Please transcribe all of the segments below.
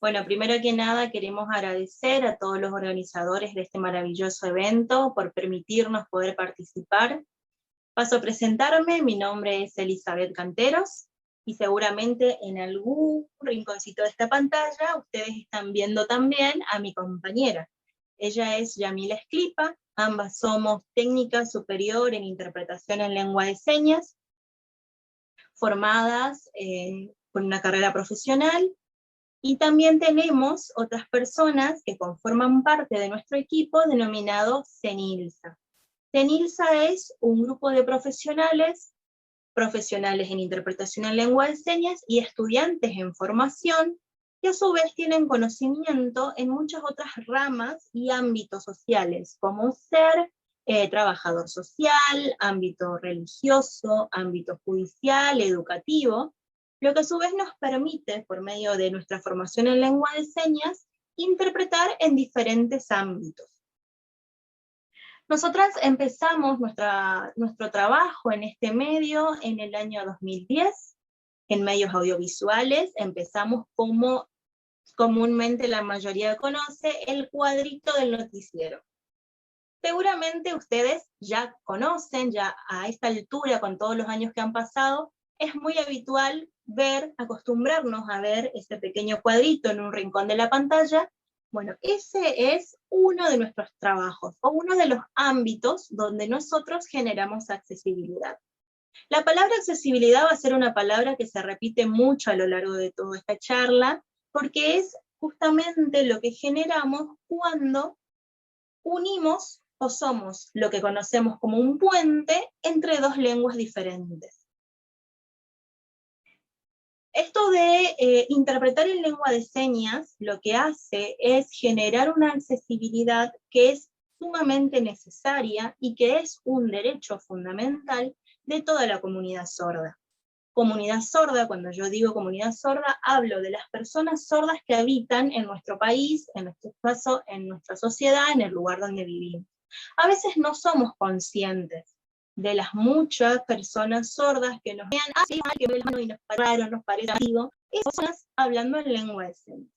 Bueno, primero que nada queremos agradecer a todos los organizadores de este maravilloso evento por permitirnos poder participar. Paso a presentarme, mi nombre es Elizabeth Canteros, y seguramente en algún rinconcito de esta pantalla ustedes están viendo también a mi compañera. Ella es Yamila Esclipa, ambas somos técnica superior en interpretación en lengua de señas, formadas con una carrera profesional, y también tenemos otras personas que conforman parte de nuestro equipo denominado CENILSA. CENILSA es un grupo de profesionales en interpretación en lengua de señas y estudiantes en formación, que a su vez tienen conocimiento en muchas otras ramas y ámbitos sociales, como ser trabajador social, ámbito religioso, ámbito judicial, educativo, lo que a su vez nos permite, por medio de nuestra formación en lengua de señas, interpretar en diferentes ámbitos. Nosotras empezamos nuestro trabajo en este medio en el año 2010, en medios audiovisuales. Empezamos como comúnmente la mayoría conoce, el cuadrito del noticiero. Seguramente ustedes ya conocen, ya a esta altura, con todos los años que han pasado, es muy habitual acostumbrarnos a ver ese pequeño cuadrito en un rincón de la pantalla. Bueno, ese es uno de nuestros trabajos, o uno de los ámbitos donde nosotros generamos accesibilidad. La palabra accesibilidad va a ser una palabra que se repite mucho a lo largo de toda esta charla, porque es justamente lo que generamos cuando unimos o somos lo que conocemos como un puente entre dos lenguas diferentes. Esto de interpretar en lengua de señas lo que hace es generar una accesibilidad que es sumamente necesaria y que es un derecho fundamental de toda la comunidad sorda. Comunidad sorda, cuando yo digo comunidad sorda, hablo de las personas sordas que habitan en nuestro país, en nuestro caso, en nuestra sociedad, en el lugar donde vivimos. A veces no somos conscientes de las muchas personas sordas que nos vean así mal, que ven la mano y nos pararon, nos parece algo, esas hablando en lengua de señas.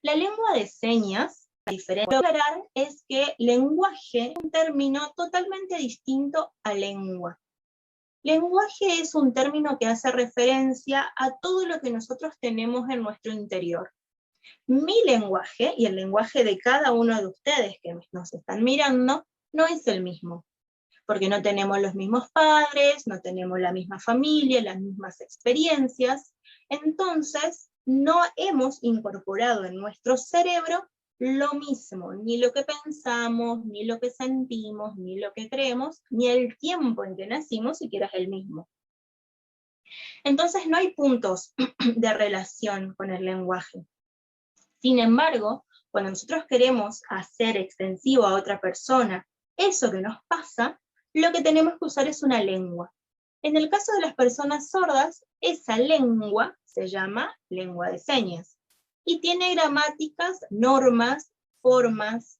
La lengua de señas, la diferencia que aclarar es que lenguaje es un término totalmente distinto a lengua. Lenguaje es un término que hace referencia a todo lo que nosotros tenemos en nuestro interior. Mi lenguaje y el lenguaje de cada uno de ustedes que nos están mirando no es el mismo, porque no tenemos los mismos padres, no tenemos la misma familia, las mismas experiencias. Entonces no hemos incorporado en nuestro cerebro lo mismo, ni lo que pensamos, ni lo que sentimos, ni lo que creemos, ni el tiempo en que nacimos siquiera es el mismo. Entonces no hay puntos de relación con el lenguaje. Sin embargo, cuando nosotros queremos hacer extensivo a otra persona eso que nos pasa, lo que tenemos que usar es una lengua. En el caso de las personas sordas, esa lengua se llama lengua de señas, y tiene gramáticas, normas, formas,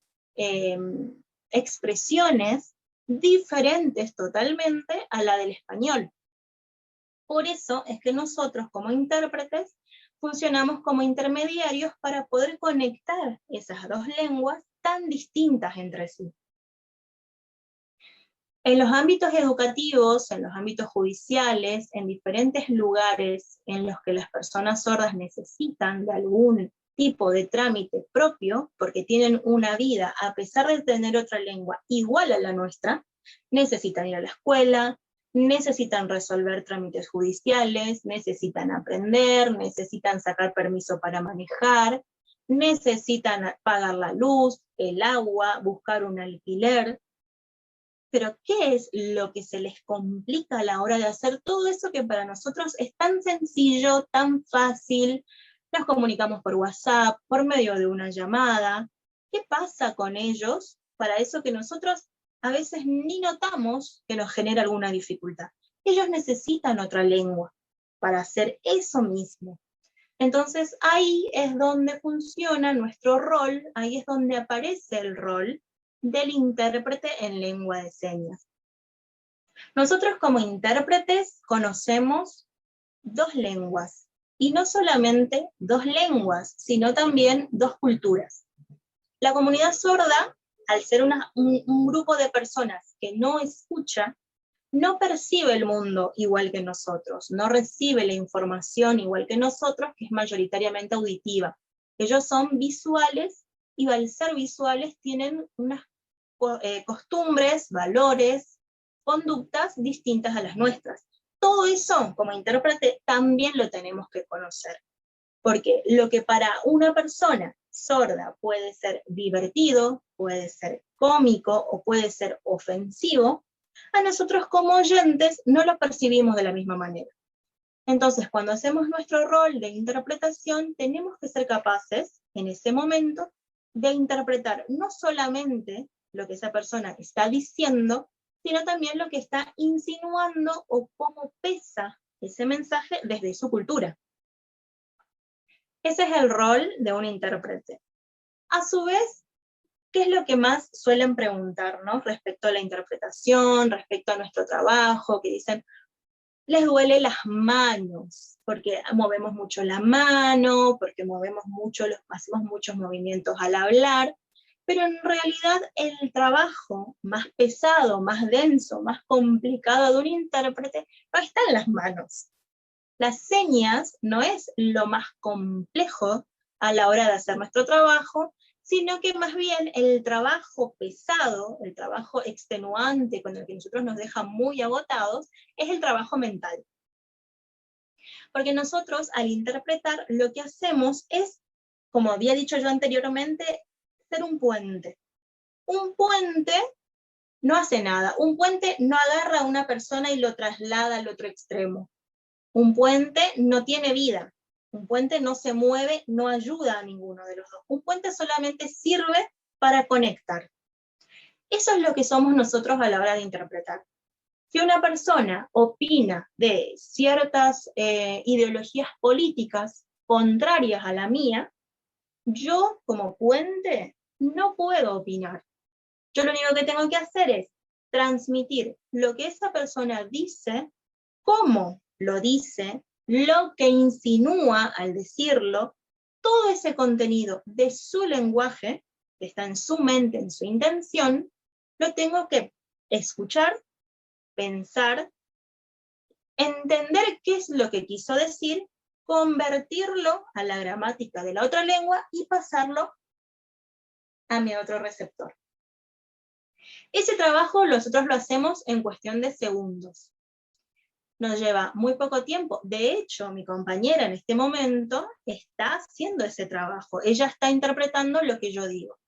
expresiones diferentes totalmente a la del español. Por eso es que nosotros como intérpretes funcionamos como intermediarios para poder conectar esas dos lenguas tan distintas entre sí. En los ámbitos educativos, en los ámbitos judiciales, en diferentes lugares en los que las personas sordas necesitan de algún tipo de trámite propio, porque tienen una vida, a pesar de tener otra lengua igual a la nuestra, necesitan ir a la escuela, necesitan resolver trámites judiciales, necesitan aprender, necesitan sacar permiso para manejar, necesitan pagar la luz, el agua, buscar un alquiler. Pero ¿qué es lo que se les complica a la hora de hacer todo eso que para nosotros es tan sencillo, tan fácil? Nos comunicamos por WhatsApp, por medio de una llamada. ¿Qué pasa con ellos para eso que nosotros a veces ni notamos que nos genera alguna dificultad? Ellos necesitan otra lengua para hacer eso mismo. Entonces ahí es donde funciona nuestro rol, ahí es donde aparece el rol del intérprete en lengua de señas. Nosotros como intérpretes conocemos dos lenguas, y no solamente dos lenguas, sino también dos culturas. La comunidad sorda, al ser un grupo de personas que no escucha, no percibe el mundo igual que nosotros, no recibe la información igual que nosotros, que es mayoritariamente auditiva. Ellos son visuales y al ser visuales tienen unas costumbres, valores, conductas distintas a las nuestras. Todo eso, como intérprete, también lo tenemos que conocer. Porque lo que para una persona sorda puede ser divertido, puede ser cómico o puede ser ofensivo, a nosotros como oyentes no lo percibimos de la misma manera. Entonces, cuando hacemos nuestro rol de interpretación, tenemos que ser capaces, en ese momento, de interpretar no solamente lo que esa persona está diciendo, sino también lo que está insinuando o cómo pesa ese mensaje desde su cultura. Ese es el rol de un intérprete. A su vez, ¿qué es lo que más suelen preguntarnos respecto a la interpretación, respecto a nuestro trabajo? Que dicen, les duele las manos, porque movemos mucho la mano, porque hacemos muchos movimientos al hablar, pero en realidad el trabajo más pesado, más denso, más complicado de un intérprete no está en las manos. Las señas no es lo más complejo a la hora de hacer nuestro trabajo, sino que más bien el trabajo pesado, el trabajo extenuante con el que nosotros nos deja muy agotados, es el trabajo mental. Porque nosotros al interpretar lo que hacemos es, como había dicho yo anteriormente, ser un puente. Un puente no hace nada, un puente no agarra a una persona y lo traslada al otro extremo. Un puente no tiene vida, un puente no se mueve, no ayuda a ninguno de los dos. Un puente solamente sirve para conectar. Eso es lo que somos nosotros a la hora de interpretar. Si una persona opina de ciertas ideologías políticas contrarias a la mía, yo como puente no puedo opinar. Yo lo único que tengo que hacer es transmitir lo que esa persona dice, cómo lo dice, lo que insinúa al decirlo, todo ese contenido de su lenguaje, que está en su mente, en su intención, lo tengo que escuchar, pensar, entender qué es lo que quiso decir, convertirlo a la gramática de la otra lengua y pasarlo a mi otro receptor. Ese trabajo nosotros lo hacemos en cuestión de segundos. Nos lleva muy poco tiempo. De hecho, mi compañera en este momento está haciendo ese trabajo. Ella está interpretando lo que yo digo.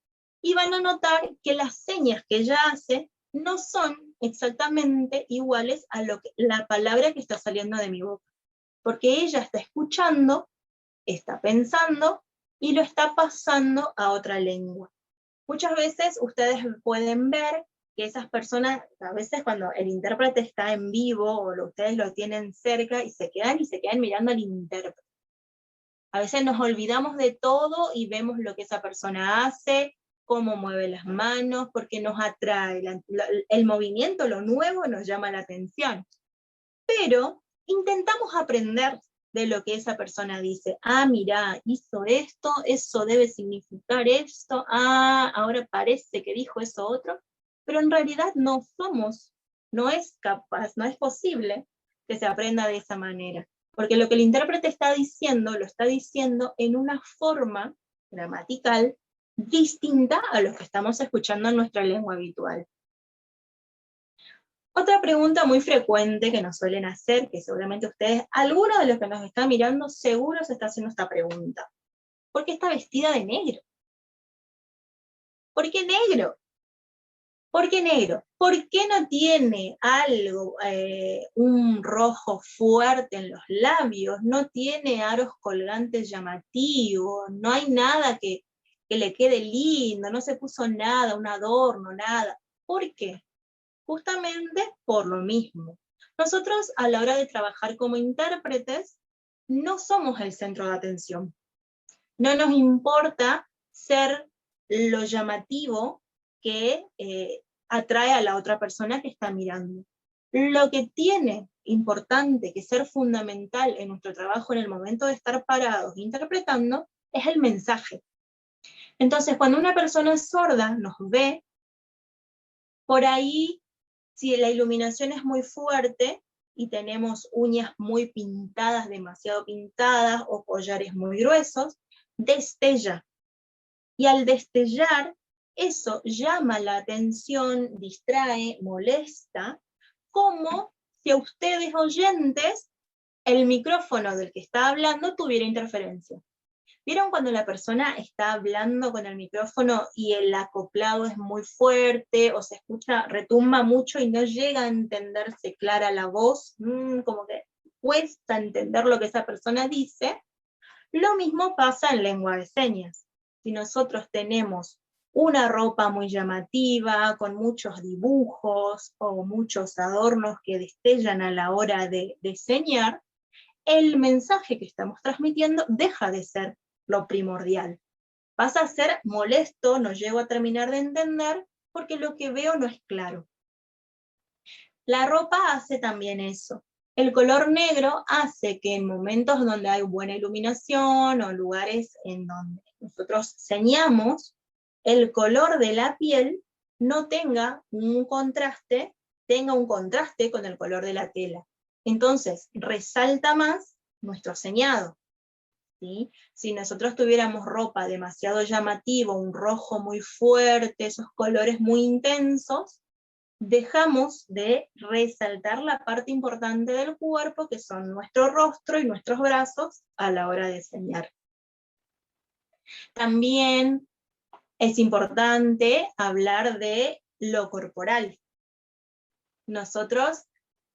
Y van a notar que las señas que ella hace no son exactamente iguales a la palabra que está saliendo de mi boca. Porque ella está escuchando, está pensando y lo está pasando a otra lengua. Muchas veces ustedes pueden ver que esas personas, a veces cuando el intérprete está en vivo, o ustedes lo tienen cerca, y se quedan mirando al intérprete. A veces nos olvidamos de todo y vemos lo que esa persona hace, cómo mueve las manos, porque nos atrae, el movimiento, lo nuevo nos llama la atención. Pero intentamos aprender de lo que esa persona dice. Ah, mira, hizo esto, eso debe significar esto, ahora parece que dijo eso otro, pero en realidad no es capaz, no es posible que se aprenda de esa manera, porque lo que el intérprete está diciendo, lo está diciendo en una forma gramatical distinta a lo que estamos escuchando en nuestra lengua habitual. Otra pregunta muy frecuente que nos suelen hacer, que seguramente ustedes, alguno de los que nos están mirando, seguro se está haciendo esta pregunta. ¿Por qué está vestida de negro? ¿Por qué negro? ¿Por qué negro? ¿Por qué no tiene algo, un rojo fuerte en los labios? No tiene aros colgantes llamativos, no hay nada que le quede lindo, no se puso nada, un adorno, nada. ¿Por qué? Justamente por lo mismo. Nosotros a la hora de trabajar como intérpretes no somos el centro de atención. No nos importa ser lo llamativo que atrae a la otra persona que está mirando. Lo que tiene importante que ser fundamental en nuestro trabajo en el momento de estar parados interpretando es el mensaje. Entonces, cuando una persona sorda nos ve, por ahí, si la iluminación es muy fuerte y tenemos uñas muy pintadas, demasiado pintadas, o collares muy gruesos, destella. Y al destellar, eso llama la atención, distrae, molesta, como si a ustedes oyentes el micrófono del que está hablando tuviera interferencia. ¿Vieron cuando la persona está hablando con el micrófono y el acoplado es muy fuerte, o se escucha, retumba mucho y no llega a entenderse clara la voz? Como que cuesta entender lo que esa persona dice. Lo mismo pasa en lengua de señas. Si nosotros tenemos una ropa muy llamativa, con muchos dibujos o muchos adornos que destellan a la hora de señar, el mensaje que estamos transmitiendo deja de ser lo primordial. Pasa a ser molesto, no llego a terminar de entender, porque lo que veo no es claro. La ropa hace también eso. El color negro hace que en momentos donde hay buena iluminación o lugares en donde nosotros señamos, el color de la piel no tenga un contraste, tenga un contraste con el color de la tela. Entonces, resalta más nuestro señado. ¿Sí? Si nosotros tuviéramos ropa demasiado llamativa, un rojo muy fuerte, esos colores muy intensos, dejamos de resaltar la parte importante del cuerpo, que son nuestro rostro y nuestros brazos, a la hora de señar. También es importante hablar de lo corporal. Nosotros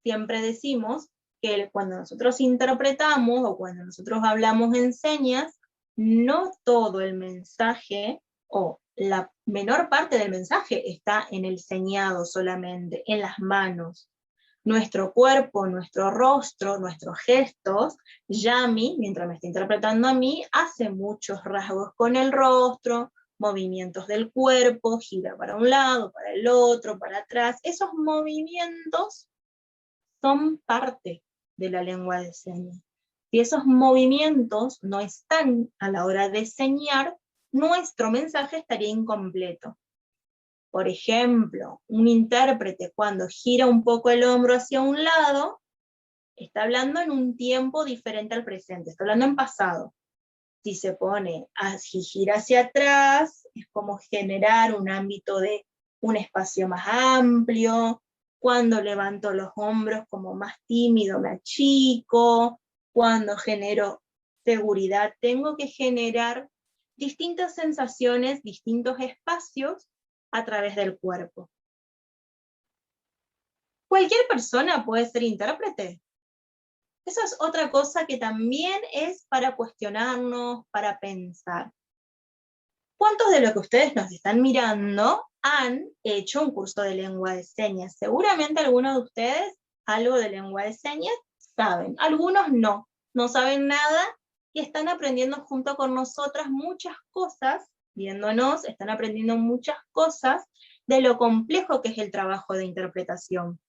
siempre decimos que cuando nosotros interpretamos o cuando nosotros hablamos en señas, no todo el mensaje o la menor parte del mensaje está en el señado solamente, en las manos. Nuestro cuerpo, nuestro rostro, nuestros gestos, Yami, mientras me está interpretando a mí, hace muchos rasgos con el rostro, movimientos del cuerpo, gira para un lado, para el otro, para atrás. Esos movimientos son parte de la lengua de señas. Si esos movimientos no están a la hora de señar, nuestro mensaje estaría incompleto. Por ejemplo, un intérprete cuando gira un poco el hombro hacia un lado, está hablando en un tiempo diferente al presente, está hablando en pasado. Si se pone así, gira hacia atrás, es como generar un ámbito de un espacio más amplio. Cuando levanto los hombros como más tímido, me achico. Cuando genero seguridad, tengo que generar distintas sensaciones, distintos espacios a través del cuerpo. ¿Cualquier persona puede ser intérprete? Eso es otra cosa que también es para cuestionarnos, para pensar. ¿Cuántos de los que ustedes nos están mirando han hecho un curso de lengua de señas? Seguramente algunos de ustedes algo de lengua de señas saben, algunos no saben nada y están aprendiendo junto con nosotras muchas cosas, viéndonos, están aprendiendo muchas cosas de lo complejo que es el trabajo de interpretación.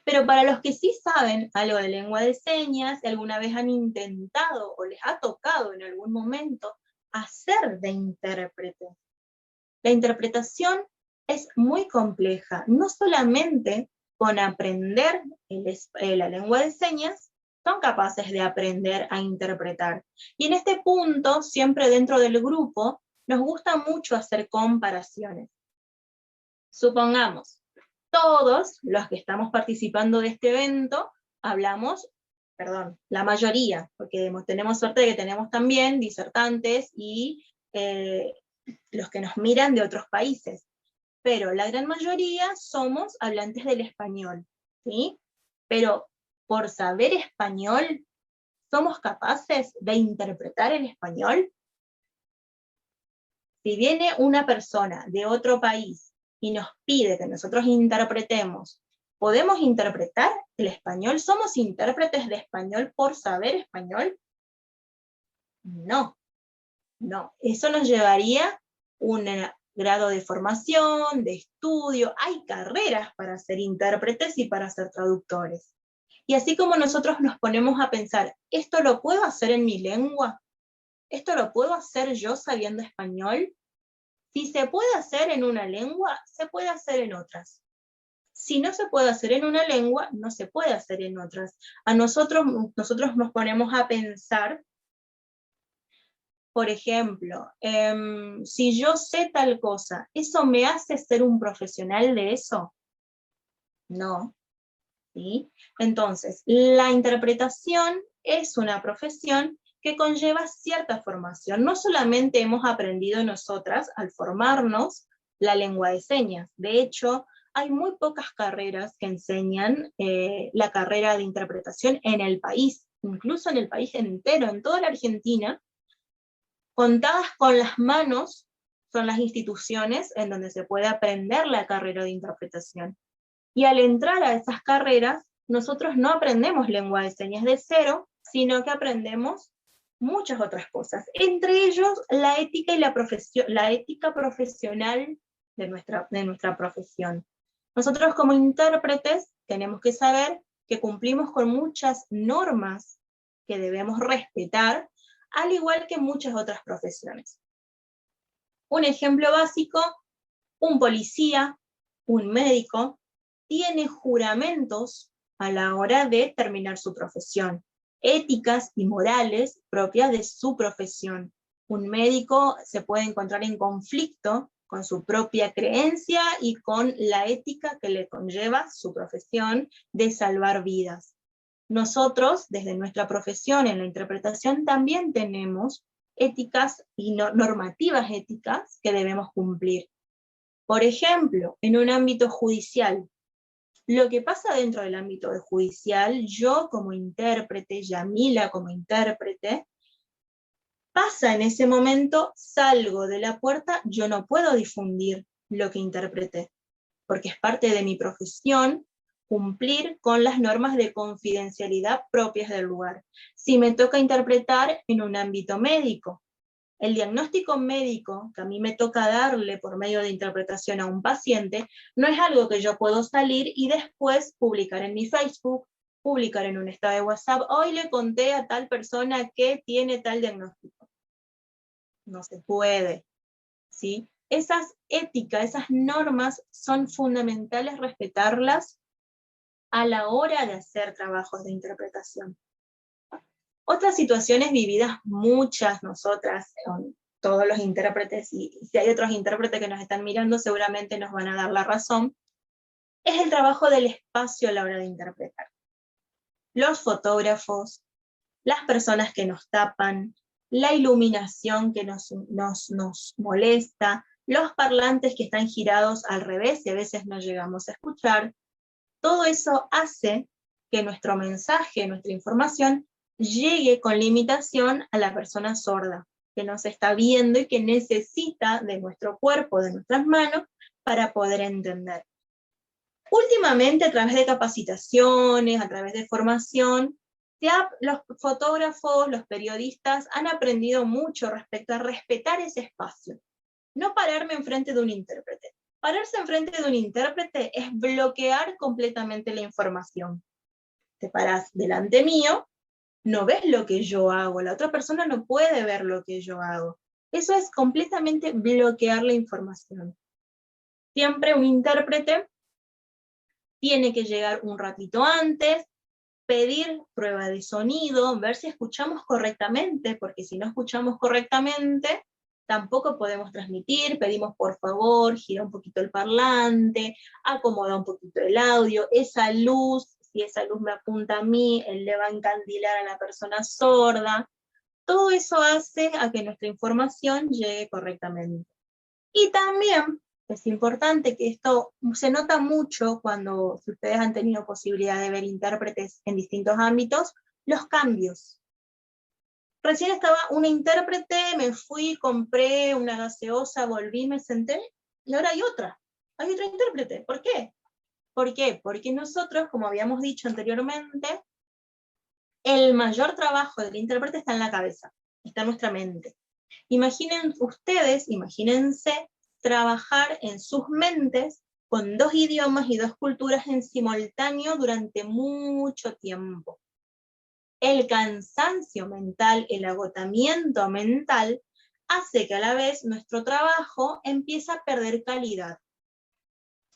Pero para los que sí saben algo de lengua de señas, si alguna vez han intentado o les ha tocado en algún momento hacer de intérprete, la interpretación es muy compleja, no solamente con aprender la lengua de señas, son capaces de aprender a interpretar. Y en este punto, siempre dentro del grupo, nos gusta mucho hacer comparaciones. Supongamos, todos los que estamos participando de este evento, la mayoría, porque tenemos suerte de que tenemos también disertantes y los que nos miran de otros países, pero la gran mayoría somos hablantes del español, ¿sí? Pero por saber español, ¿somos capaces de interpretar el español? Si viene una persona de otro país y nos pide que nosotros interpretemos, ¿podemos interpretar el español? ¿Somos intérpretes de español por saber español? No. Eso nos llevaría grado de formación, de estudio, hay carreras para ser intérpretes y para ser traductores. Y así como nosotros nos ponemos a pensar, ¿esto lo puedo hacer en mi lengua? ¿Esto lo puedo hacer yo sabiendo español? Si se puede hacer en una lengua, se puede hacer en otras. Si no se puede hacer en una lengua, no se puede hacer en otras. Nosotros nos ponemos a pensar, por ejemplo, si yo sé tal cosa, ¿eso me hace ser un profesional de eso? No. ¿Sí? Entonces, la interpretación es una profesión que conlleva cierta formación. No solamente hemos aprendido nosotras al formarnos la lengua de señas. De hecho, hay muy pocas carreras que enseñan la carrera de interpretación en el país, incluso en el país entero, en toda la Argentina. Contadas con las manos son las instituciones en donde se puede aprender la carrera de interpretación. Y al entrar a esas carreras, nosotros no aprendemos lengua de señas de cero, sino que aprendemos muchas otras cosas. Entre ellos, la ética y la ética profesional de nuestra profesión. Nosotros como intérpretes tenemos que saber que cumplimos con muchas normas que debemos respetar, al igual que muchas otras profesiones. Un ejemplo básico, un policía, un médico, tiene juramentos a la hora de terminar su profesión, éticas y morales propias de su profesión. Un médico se puede encontrar en conflicto con su propia creencia y con la ética que le conlleva su profesión de salvar vidas. Nosotros, desde nuestra profesión en la interpretación, también tenemos éticas y normativas éticas que debemos cumplir. Por ejemplo, en un ámbito judicial, lo que pasa dentro del ámbito judicial, yo como intérprete, Yamila como intérprete, pasa en ese momento, salgo de la puerta, yo no puedo difundir lo que interpreté, porque es parte de mi profesión cumplir con las normas de confidencialidad propias del lugar. Si me toca interpretar en un ámbito médico, el diagnóstico médico que a mí me toca darle por medio de interpretación a un paciente, no es algo que yo puedo salir y después publicar en mi Facebook, publicar en un estado de WhatsApp, hoy le conté a tal persona que tiene tal diagnóstico. No se puede, ¿sí? Esas éticas, esas normas son fundamentales respetarlas a la hora de hacer trabajos de interpretación. Otras situaciones vividas, muchas nosotras, todos los intérpretes, y si hay otros intérpretes que nos están mirando, seguramente nos van a dar la razón, es el trabajo del espacio a la hora de interpretar. Los fotógrafos, las personas que nos tapan, la iluminación que nos molesta, los parlantes que están girados al revés y a veces no llegamos a escuchar, todo eso hace que nuestro mensaje, nuestra información, llegue con limitación a la persona sorda, que nos está viendo y que necesita de nuestro cuerpo, de nuestras manos, para poder entender. Últimamente, a través de capacitaciones, a través de formación, los fotógrafos, los periodistas han aprendido mucho respecto a respetar ese espacio. No pararme enfrente de un intérprete. Pararse enfrente de un intérprete es bloquear completamente la información. Te paras delante mío, no ves lo que yo hago, la otra persona no puede ver lo que yo hago. Eso es completamente bloquear la información. Siempre un intérprete tiene que llegar un ratito antes, pedir prueba de sonido, ver si escuchamos correctamente, porque si no escuchamos correctamente, tampoco podemos transmitir, pedimos por favor, gira un poquito el parlante, acomoda un poquito el audio, esa luz, si esa luz me apunta a mí, él le va a encandilar a la persona sorda. Todo eso hace a que nuestra información llegue correctamente. Y también es importante que esto se nota mucho cuando, si ustedes han tenido posibilidad de ver intérpretes en distintos ámbitos, los cambios. Recién estaba una intérprete, me fui, compré una gaseosa, volví, me senté, y ahora hay otra intérprete. ¿Por qué? ¿Por qué? Porque nosotros, como habíamos dicho anteriormente, el mayor trabajo del intérprete está en la cabeza, está en nuestra mente. Imagínense trabajar en sus mentes con 2 idiomas y 2 culturas en simultáneo durante mucho tiempo. El cansancio mental, el agotamiento mental, hace que a la vez nuestro trabajo empiece a perder calidad,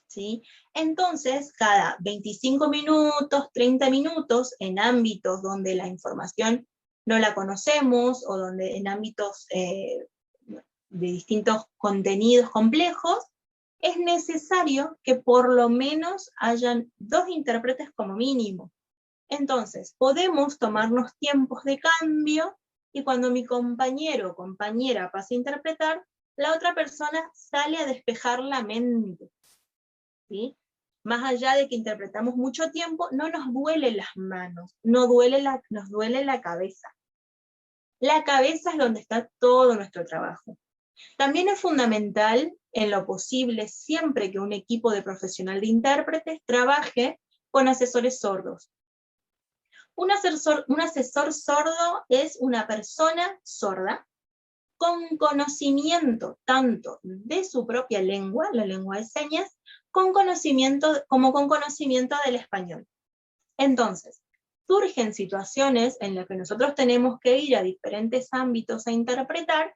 ¿sí? Entonces, cada 25 minutos, 30 minutos, en ámbitos donde la información no la conocemos, o donde en ámbitos de distintos contenidos complejos, es necesario que por lo menos hayan 2 intérpretes como mínimo. Entonces, podemos tomarnos tiempos de cambio, y cuando mi compañero o compañera pase a interpretar, la otra persona sale a despejar la mente, ¿sí? Más allá de que interpretamos mucho tiempo, no nos duelen las manos, nos duele la cabeza. La cabeza es donde está todo nuestro trabajo. También es fundamental, en lo posible, siempre que un equipo de profesional de intérpretes trabaje con asesores sordos. Un asesor sordo es una persona sorda con conocimiento tanto de su propia lengua, la lengua de señas, como con conocimiento del español. Entonces, surgen situaciones en las que nosotros tenemos que ir a diferentes ámbitos a interpretar,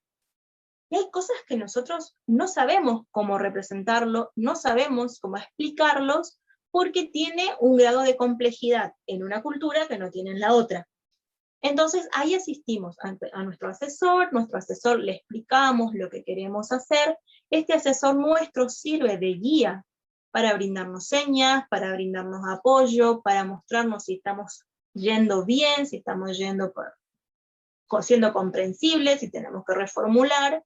y hay cosas que nosotros no sabemos cómo representarlo, no sabemos cómo explicarlos, porque tiene un grado de complejidad en una cultura que no tiene en la otra. Entonces ahí asistimos a nuestro asesor le explicamos lo que queremos hacer, este asesor nuestro sirve de guía para brindarnos señas, para brindarnos apoyo, para mostrarnos si estamos yendo bien, si estamos siendo comprensibles, si tenemos que reformular.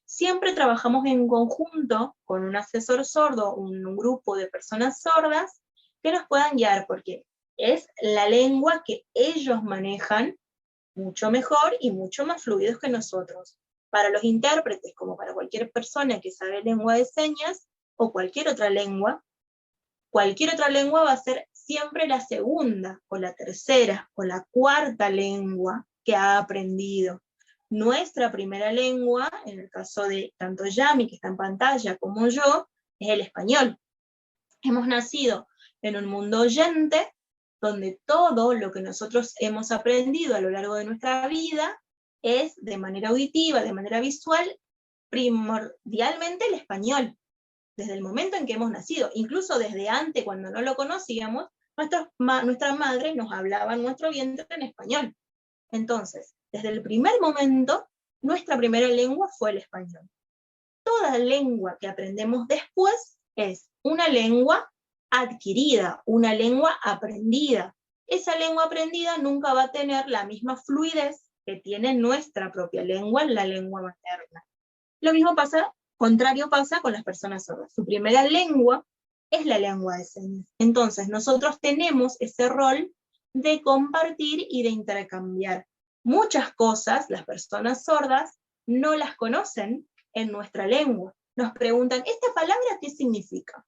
Siempre trabajamos en conjunto con un asesor sordo, un grupo de personas sordas que nos puedan guiar, porque es la lengua que ellos manejan mucho mejor y mucho más fluidos que nosotros. Para los intérpretes, como para cualquier persona que sabe lengua de señas, o cualquier otra lengua va a ser siempre la segunda, o la tercera, o la cuarta lengua que ha aprendido. Nuestra primera lengua, en el caso de tanto Yami, que está en pantalla, como yo, es el español. Hemos nacido en un mundo oyente, donde todo lo que nosotros hemos aprendido a lo largo de nuestra vida es de manera auditiva, de manera visual, primordialmente el español, desde el momento en que hemos nacido. Incluso desde antes, cuando no lo conocíamos, nuestra madre nos hablaba en nuestro vientre en español. Entonces, desde el primer momento, nuestra primera lengua fue el español. Toda lengua que aprendemos después es una lengua adquirida, una lengua aprendida. Esa lengua aprendida nunca va a tener la misma fluidez que tiene nuestra propia lengua, la lengua materna. Lo mismo contrario pasa con las personas sordas. Su primera lengua es la lengua de señas. Entonces, nosotros tenemos ese rol de compartir y de intercambiar. Muchas cosas, las personas sordas no las conocen en nuestra lengua. Nos preguntan, ¿esta palabra qué significa?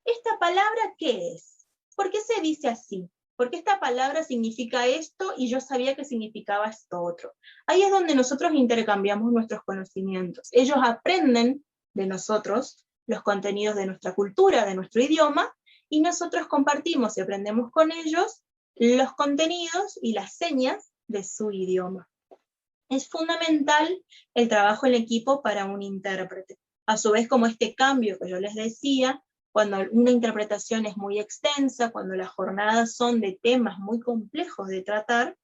¿Esta palabra qué es? ¿Por qué se dice así? ¿Por qué esta palabra significa esto y yo sabía que significaba esto otro? Ahí es donde nosotros intercambiamos nuestros conocimientos. Ellos aprenden de nosotros los contenidos de nuestra cultura, de nuestro idioma, y nosotros compartimos y aprendemos con ellos los contenidos y las señas de su idioma. Es fundamental el trabajo en equipo para un intérprete. A su vez, como este cambio que yo les decía, cuando una interpretación es muy extensa, cuando las jornadas son de temas muy complejos de tratar,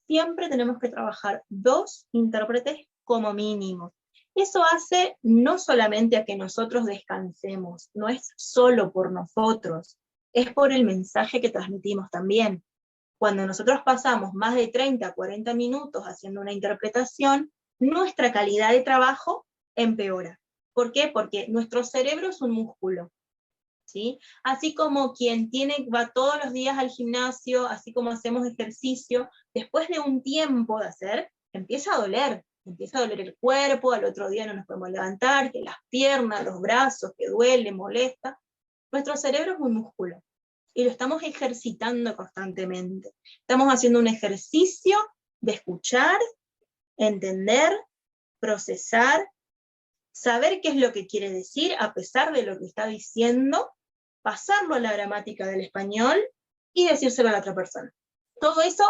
siempre tenemos que trabajar 2 intérpretes como mínimo. Eso hace no solamente a que nosotros descansemos, no es solo por nosotros, es por el mensaje que transmitimos también. Cuando nosotros pasamos más de 30, 40 minutos haciendo una interpretación, nuestra calidad de trabajo empeora. ¿Por qué? Porque nuestro cerebro es un músculo, ¿sí? Así como quien va todos los días al gimnasio, así como hacemos ejercicio, después de un tiempo de hacer, empieza a doler el cuerpo, al otro día no nos podemos levantar, que las piernas, los brazos, que duele, molesta. Nuestro cerebro es un músculo, y lo estamos ejercitando constantemente. Estamos haciendo un ejercicio de escuchar, entender, procesar, saber qué es lo que quiere decir a pesar de lo que está diciendo, pasarlo a la gramática del español y decírselo a la otra persona. Todo eso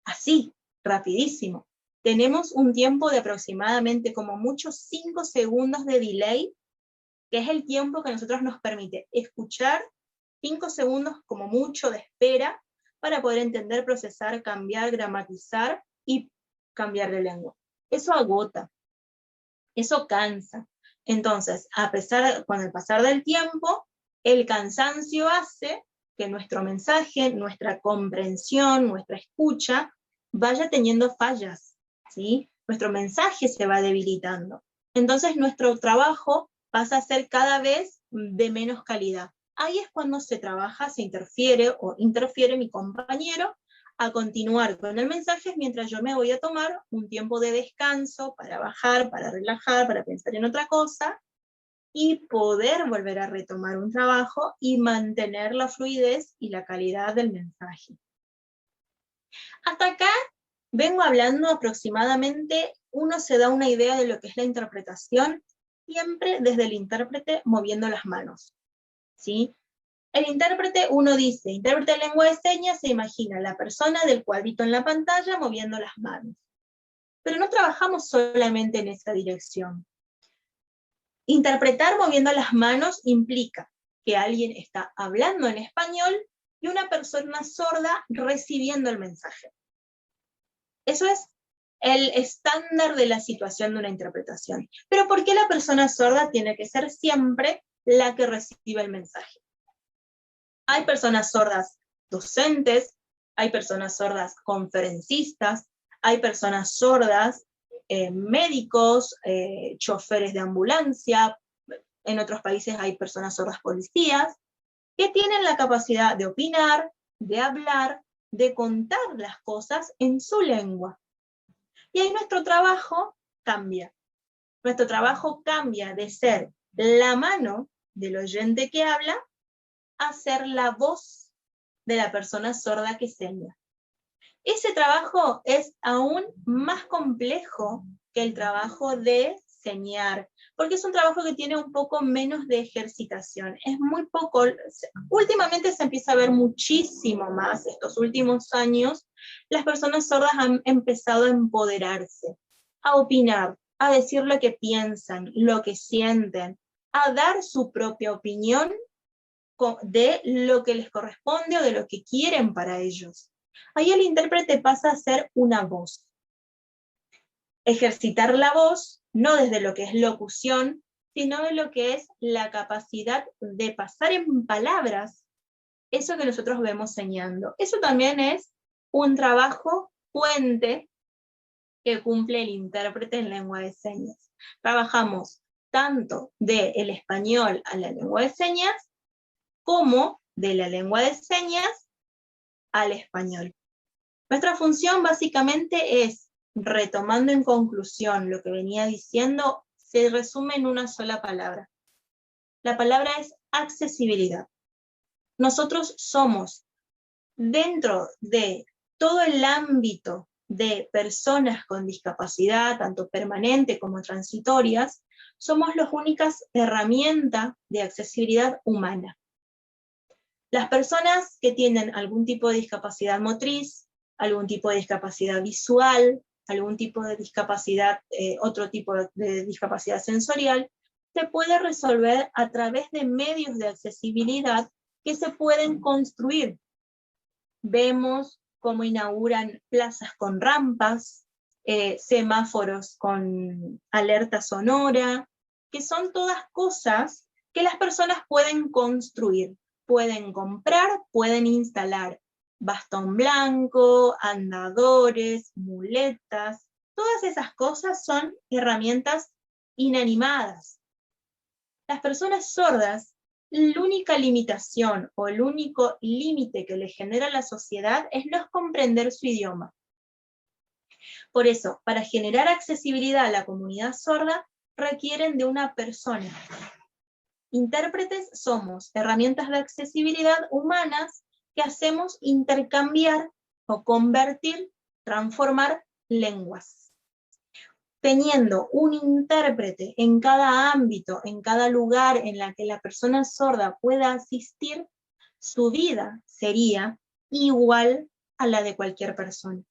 así, rapidísimo. Tenemos un tiempo de aproximadamente como mucho 5 segundos de delay, que es el tiempo que a nosotros nos permite escuchar, 5 segundos como mucho de espera, para poder entender, procesar, cambiar, gramatizar y cambiar de lengua. Eso agota, eso cansa. Entonces, con el pasar del tiempo, el cansancio hace que nuestro mensaje, nuestra comprensión, nuestra escucha, vaya teniendo fallas, ¿sí? Nuestro mensaje se va debilitando. Entonces nuestro trabajo pasa a ser cada vez de menos calidad. Ahí es cuando se trabaja, se interfiere o interfiere mi compañero a continuar con el mensaje mientras yo me voy a tomar un tiempo de descanso para bajar, para relajar, para pensar en otra cosa y poder volver a retomar un trabajo y mantener la fluidez y la calidad del mensaje. Hasta acá vengo hablando aproximadamente, uno se da una idea de lo que es la interpretación, siempre desde el intérprete moviendo las manos, ¿sí? El intérprete, uno dice, intérprete de lengua de señas, se imagina la persona del cuadrito en la pantalla moviendo las manos. Pero no trabajamos solamente en esa dirección. Interpretar moviendo las manos implica que alguien está hablando en español y una persona sorda recibiendo el mensaje. Eso es el estándar de la situación de una interpretación. Pero ¿por qué la persona sorda tiene que ser siempre la que recibe el mensaje? Hay personas sordas docentes, hay personas sordas conferencistas, hay personas sordas médicos, choferes de ambulancia, en otros países hay personas sordas policías, que tienen la capacidad de opinar, de hablar, de contar las cosas en su lengua. Y ahí nuestro trabajo cambia. Nuestro trabajo cambia de ser la mano del oyente que habla a ser la voz de la persona sorda que señala. Ese trabajo es aún más complejo que el trabajo de señalar, porque es un trabajo que tiene un poco menos de ejercitación. Es muy poco, últimamente se empieza a ver muchísimo más, estos últimos años, las personas sordas han empezado a empoderarse, a opinar, a decir lo que piensan, lo que sienten, a dar su propia opinión de lo que les corresponde o de lo que quieren para ellos. Ahí el intérprete pasa a ser una voz. Ejercitar la voz, no desde lo que es locución, sino de lo que es la capacidad de pasar en palabras eso que nosotros vemos señalando. Eso también es un trabajo puente que cumple el intérprete en lengua de señas. Trabajamos tanto del español a la lengua de señas, como de la lengua de señas al español. Nuestra función básicamente es, retomando en conclusión lo que venía diciendo, se resume en una sola palabra. La palabra es accesibilidad. Nosotros somos, dentro de todo el ámbito de personas con discapacidad, tanto permanente como transitorias, somos las únicas herramientas de accesibilidad humana. Las personas que tienen algún tipo de discapacidad motriz, algún tipo de discapacidad visual, algún tipo de discapacidad, otro tipo de discapacidad sensorial, se puede resolver a través de medios de accesibilidad que se pueden construir. Vemos cómo inauguran plazas con rampas, semáforos con alerta sonora, que son todas cosas que las personas pueden construir. Pueden comprar, pueden instalar bastón blanco, andadores, muletas, todas esas cosas son herramientas inanimadas. Las personas sordas, la única limitación o el único límite que les genera la sociedad es no comprender su idioma. Por eso, para generar accesibilidad a la comunidad sorda, requieren de una persona. Intérpretes somos herramientas de accesibilidad humanas que hacemos intercambiar o convertir, transformar lenguas. teniendo un intérprete en cada ámbito, en cada lugar en la que la persona sorda pueda asistir, su vida sería igual a la de cualquier persona.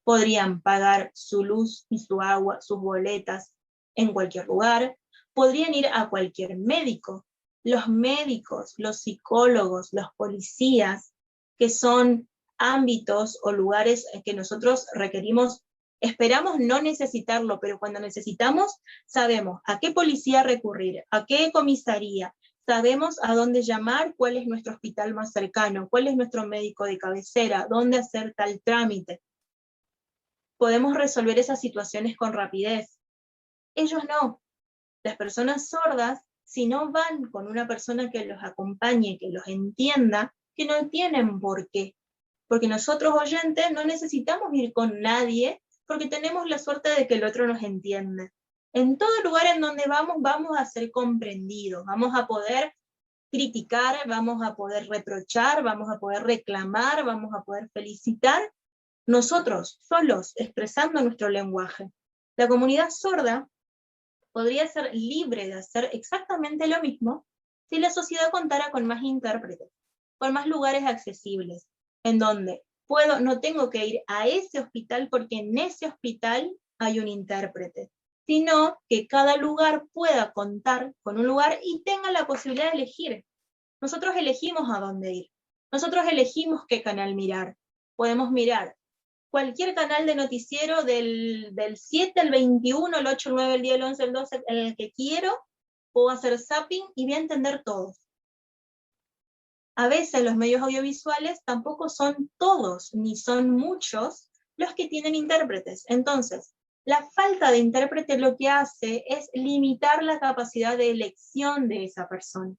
Podrían pagar su luz y su agua, sus boletas en cualquier lugar, podrían ir a cualquier médico. Los médicos, los psicólogos, los policías, que son ámbitos o lugares que nosotros requerimos, esperamos no necesitarlo, pero cuando necesitamos, sabemos a qué policía recurrir, a qué comisaría, sabemos a dónde llamar, cuál es nuestro hospital más cercano, cuál es nuestro médico de cabecera, dónde hacer tal trámite. Podemos resolver esas situaciones con rapidez. Ellos no. Las personas sordas, si no van con una persona que los acompañe, que los entienda, que no tienen por qué. Porque nosotros oyentes no necesitamos ir con nadie, porque tenemos la suerte de que el otro nos entiende. En todo lugar en donde vamos a ser comprendidos, vamos a poder criticar, vamos a poder reprochar, vamos a poder reclamar, vamos a poder felicitar, nosotros solos expresando nuestro lenguaje. La comunidad sorda podría ser libre de hacer exactamente lo mismo si la sociedad contara con más intérpretes, con más lugares accesibles, en donde no tengo que ir a ese hospital porque en ese hospital hay un intérprete, sino que cada lugar pueda contar con un lugar y tenga la posibilidad de elegir. Nosotros elegimos a dónde ir, nosotros elegimos qué canal mirar. Podemos mirar cualquier canal de noticiero del 7 al 21, el 8, el 9, el 10, el 11, el 12, el que quiero, puedo hacer zapping y voy a entender todos. A veces los medios audiovisuales tampoco son todos, ni son muchos, los que tienen intérpretes. Entonces, la falta de intérprete lo que hace es limitar la capacidad de elección de esa persona.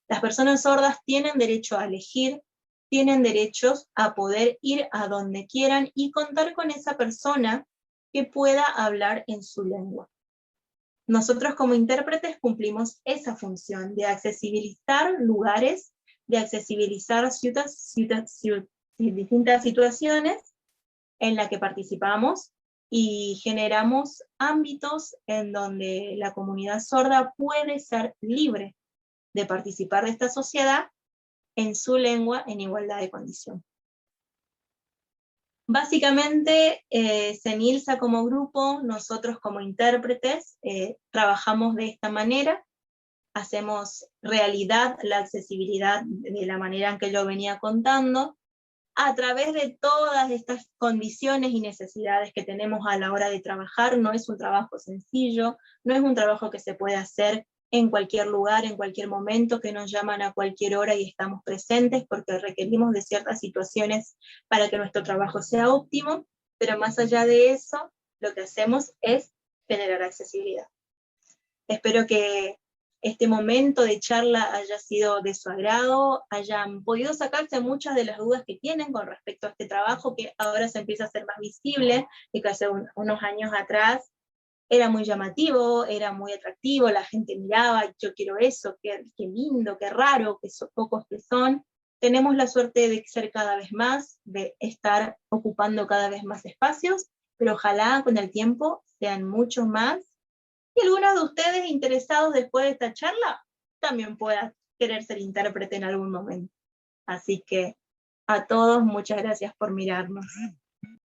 Las personas sordas tienen derecho a elegir, tienen derechos a poder ir a donde quieran y contar con esa persona que pueda hablar en su lengua. Nosotros como intérpretes cumplimos esa función de accesibilizar lugares, de accesibilizar distintas situaciones en las que participamos y generamos ámbitos en donde la comunidad sorda puede ser libre de participar de esta sociedad en su lengua en igualdad de condición. Básicamente, CENILSA como grupo, nosotros como intérpretes, trabajamos de esta manera, hacemos realidad la accesibilidad de la manera en que yo venía contando, a través de todas estas condiciones y necesidades que tenemos a la hora de trabajar. No es un trabajo sencillo, no es un trabajo que se puede hacer en cualquier lugar, en cualquier momento, que nos llaman a cualquier hora y estamos presentes, porque requerimos de ciertas situaciones para que nuestro trabajo sea óptimo, pero más allá de eso, lo que hacemos es generar accesibilidad. Espero que este momento de charla haya sido de su agrado, hayan podido sacarse muchas de las dudas que tienen con respecto a este trabajo, que ahora se empieza a hacer más visible, y que hace unos años atrás era muy llamativo, era muy atractivo, la gente miraba, yo quiero eso, qué lindo, qué raro, que son pocos que son. Tenemos la suerte de ser cada vez más, de estar ocupando cada vez más espacios, pero ojalá con el tiempo sean muchos más, y algunos de ustedes interesados después de esta charla también puedan querer ser intérprete en algún momento. Así que a todos, muchas gracias por mirarnos.